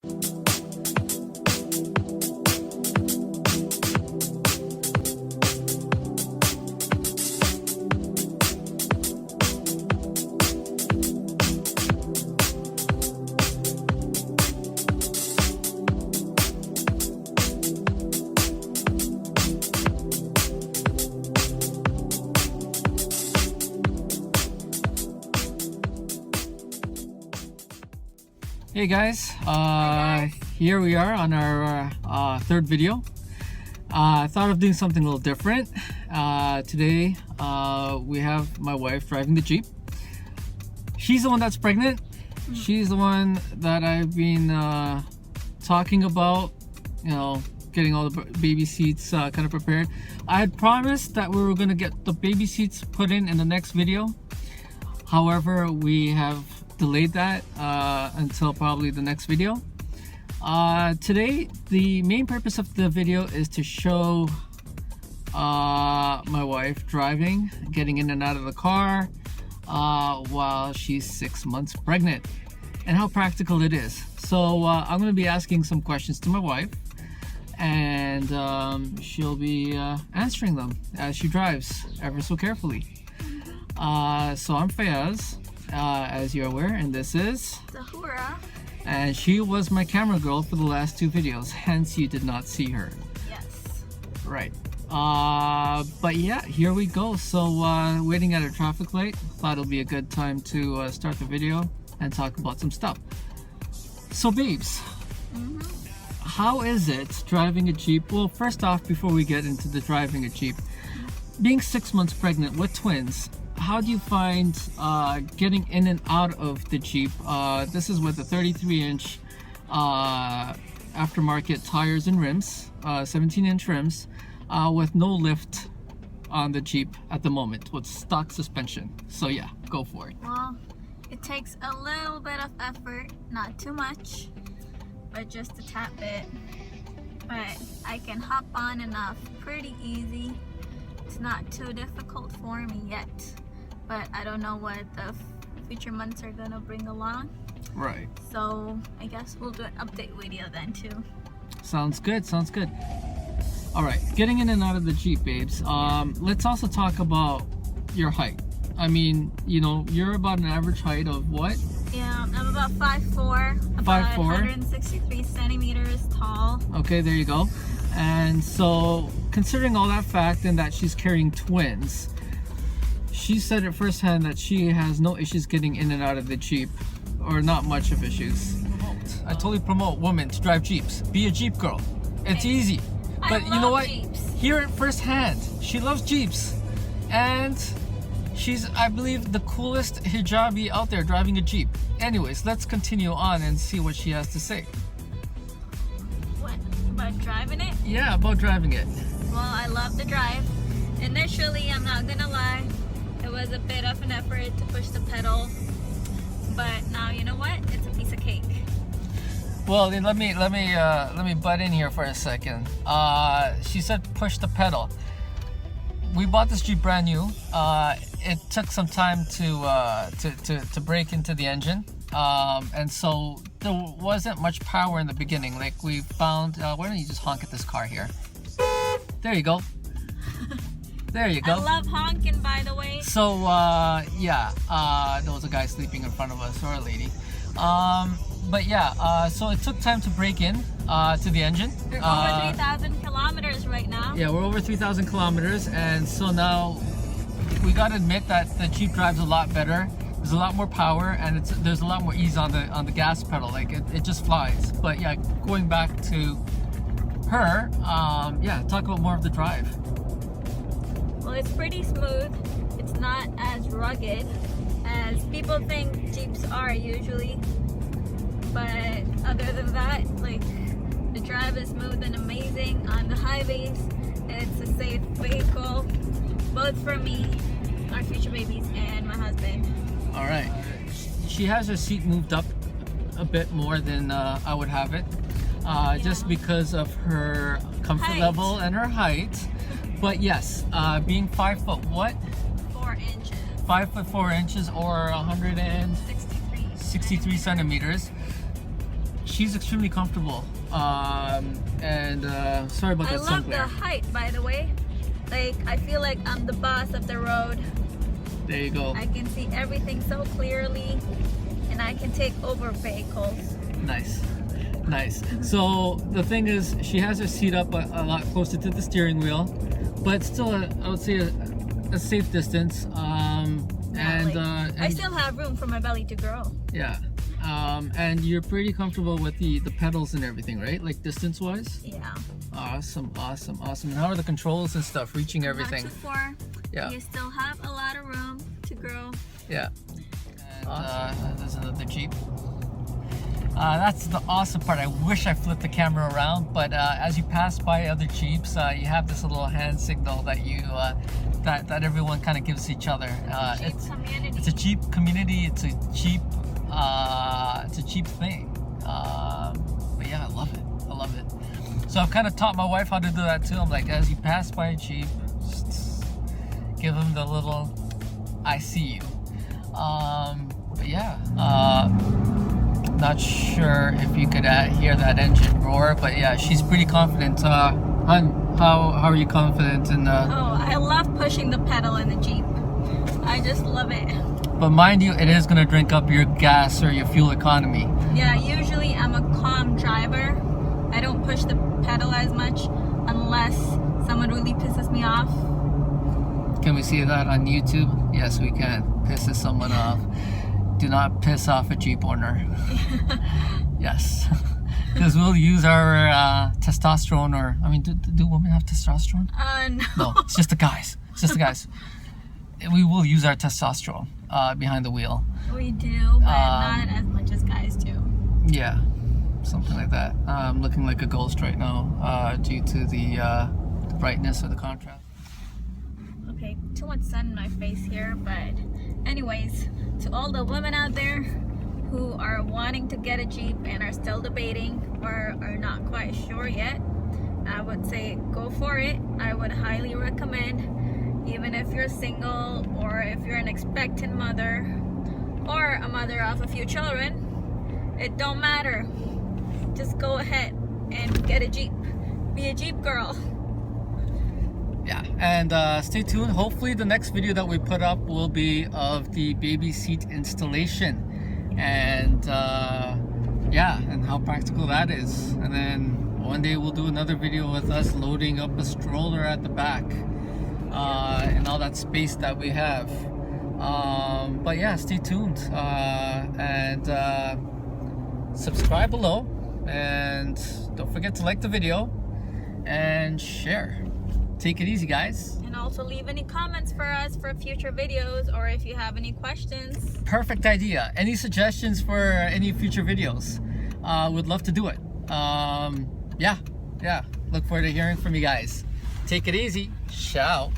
Hey guys, here we are on our third video. I thought of doing something a little different. Today we have my wife driving the Jeep. She's the one that's pregnant. She's the one that I've been talking about, you know, getting all the baby seats kind of prepared. I had promised that we were going to get the baby seats put in the next video. However, we have delayed that until probably the next video. Today, the main purpose of the video is to show my wife driving, getting in and out of the car while she's 6 months pregnant, and how practical it is. So I'm going to be asking some questions to my wife, and she'll be answering them as she drives ever so carefully. So I'm Fayaz, as you're aware, and this is Zahura. And she was my camera girl for the last two videos, hence you did not see her. Yes. Right. But yeah, here we go. So waiting at a traffic light, thought it'll be a good time to start the video and talk about some stuff. So babes, how is it driving a Jeep? Well, first off, before we get into the driving a Jeep, being 6 months pregnant with twins, how do you find getting in and out of the Jeep? This is with the 33-inch aftermarket tires and rims, 17-inch rims, with no lift on the Jeep at the moment, with stock suspension. So yeah, go for it. Well, it takes a little bit of effort, not too much, but just a tad bit. But I can hop on and off pretty easy. It's not too difficult for me yet. But I don't know what the future months are gonna bring along. Right. So I guess we'll do an update video then too. Sounds good, sounds good. All right, getting in and out of the Jeep, babes. Let's also talk about your height. I mean, you know, you're about an average height of what? Yeah, I'm about 5'4", about 5'4". 163 centimeters tall. Okay, there you go. And so, considering all that fact and that she's carrying twins, she said it firsthand that she has no issues getting in and out of the Jeep, or not much of issues. I totally promote women to drive Jeeps. Be a Jeep girl. It's easy. But you know what? Jeeps. Hear it firsthand. She loves Jeeps. And she's, I believe, the coolest hijabi out there driving a Jeep. Anyways, let's continue on and see what she has to say. What? About driving it? Yeah, about driving it. Well, I love the drive. Initially, I'm not gonna lie, it was a bit of an effort to push the pedal, but now you know what? It's a piece of cake. Well, then let me butt in here for a second. She said push the pedal. We bought this Jeep brand new. It took some time to break into the engine, and so there wasn't much power in the beginning. Like we found. Why don't you just honk at this car here? There you go. There you go. I love honking, by the way. So yeah, there was a guy sleeping in front of us, or a lady. But yeah, so it took time to break in to the engine. We're over 3,000 kilometers right now. Yeah, we're over 3,000 kilometers, and so now we gotta admit that the Jeep drives a lot better. There's a lot more power, and there's a lot more ease on the gas pedal. Like it just flies. But yeah, going back to her, yeah, talk about more of the drive. Well, it's pretty smooth. It's not as rugged as people think Jeeps are usually. But other than that, like, the drive is smooth and amazing on the highways. It's a safe vehicle, both for me, our future babies, and my husband. All right. She has her seat moved up a bit more than I would have it, just because of her comfort level and her height. But yes, being 5 foot what? 4 inches. 5 foot 4 inches, or 163 centimeters. she's extremely comfortable. And sorry about I that love sun the glare. height, by the way. Like, I feel like I'm the boss of the road. There you go. I can see everything so clearly, and I can take over vehicles. Nice. So the thing is, she has her seat up a lot closer to the steering wheel, but still, I would say a safe distance. I still have room for my belly to grow. Yeah. And you're pretty comfortable with the pedals and everything, right? Like distance wise? Yeah. Awesome. And how are the controls and stuff? Reaching everything? Not too far. Yeah. You still have a lot of room to grow. Yeah. And there's another Jeep. That's the awesome part. I wish I flipped the camera around, but as you pass by other Jeeps, you have this little hand signal that you that everyone kind of gives each other. It's a Jeep community. It's a Jeep thing. But yeah, I love it. So I've kind of taught my wife how to do that too. I'm like, as you pass by a Jeep, just give them the little "I see you." But yeah. Not sure if you could hear that engine roar, but yeah, she's pretty confident. Hun, how are you confident in? Oh, I love pushing the pedal in the Jeep. I just love it. But mind you, it is gonna drink up your gas or your fuel economy. Yeah, usually I'm a calm driver. I don't push the pedal as much unless someone really pisses me off. Can we see that on YouTube? Yes, we can. Pisses someone off. Do not piss off a Jeep owner. Yes. Because we'll use our testosterone, or I mean, do women have testosterone? No. No, it's just the guys. We will use our testosterone behind the wheel. We do, but not as much as guys do. Yeah, something like that. I'm looking like a ghost right now due to the brightness or the contrast. Okay, too much sun in my face here, but anyways, to all the women out there who are wanting to get a Jeep and are still debating or are not quite sure yet, I would say go for it. I would highly recommend, even if you're single or if you're an expectant mother or a mother of a few children, it don't matter. Just go ahead and get a Jeep. Be a Jeep girl. Yeah, and stay tuned. Hopefully the next video that we put up will be of the baby seat installation, and yeah, and how practical that is. And then one day we'll do another video with us loading up a stroller at the back and all that space that we have. But yeah, stay tuned and subscribe below, and don't forget to like the video and share. Take it easy, guys. And also leave any comments for us for future videos, or if you have any questions. Perfect idea. Any suggestions for any future videos? Would love to do it. Yeah. Look forward to hearing from you guys. Take it easy. Ciao.